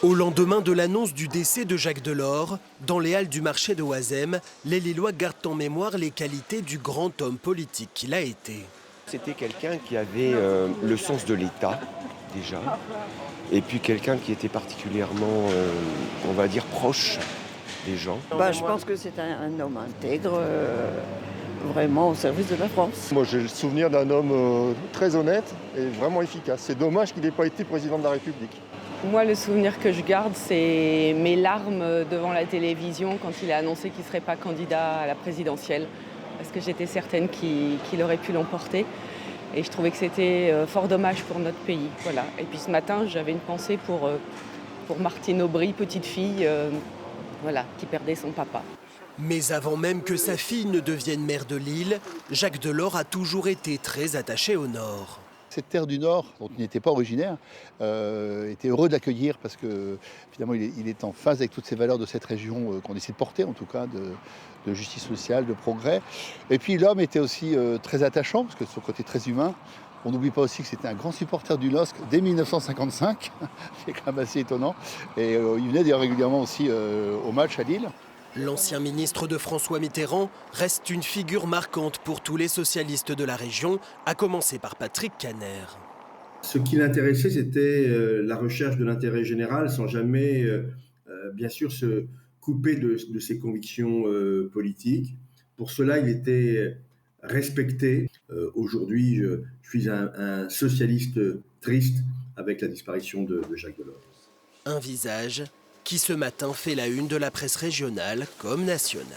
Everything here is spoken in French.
Au lendemain de l'annonce du décès de Jacques Delors, dans les halles du marché de Oisem, les Lillois gardent en mémoire les qualités du grand homme politique qu'il a été. C'était quelqu'un qui avait le sens de l'État, déjà, et puis quelqu'un qui était particulièrement, on va dire, proche des gens. Je pense que c'est un homme intègre, vraiment au service de la France. Moi, j'ai le souvenir d'un homme très honnête et vraiment efficace. C'est dommage qu'il n'ait pas été président de la République. Moi, le souvenir que je garde, c'est mes larmes devant la télévision quand il a annoncé qu'il ne serait pas candidat à la présidentielle. Parce que j'étais certaine qu'il aurait pu l'emporter. Et je trouvais que c'était fort dommage pour notre pays. Voilà. Et puis ce matin, j'avais une pensée pour Martine Aubry, petite fille qui perdait son papa. Mais avant même que sa fille ne devienne maire de Lille, Jacques Delors a toujours été très attaché au Nord. Cette terre du Nord, dont il n'était pas originaire, était heureux de l'accueillir parce que finalement il est en phase avec toutes ces valeurs de cette région qu'on essaie de porter, en tout cas de justice sociale, de progrès. Et puis l'homme était aussi très attachant, parce que de son côté très humain. On n'oublie pas aussi que c'était un grand supporter du LOSC dès 1955, c'est quand même assez étonnant. Et il venait d'ailleurs régulièrement aussi au match à Lille. L'ancien ministre de François Mitterrand reste une figure marquante pour tous les socialistes de la région, à commencer par Patrick Kanner. Ce qui l'intéressait, c'était la recherche de l'intérêt général, sans jamais, bien sûr, se couper de ses convictions politiques. Pour cela, il était respecté. Aujourd'hui, je suis un socialiste triste avec la disparition de Jacques Delors. Un visage qui ce matin fait la une de la presse régionale comme nationale.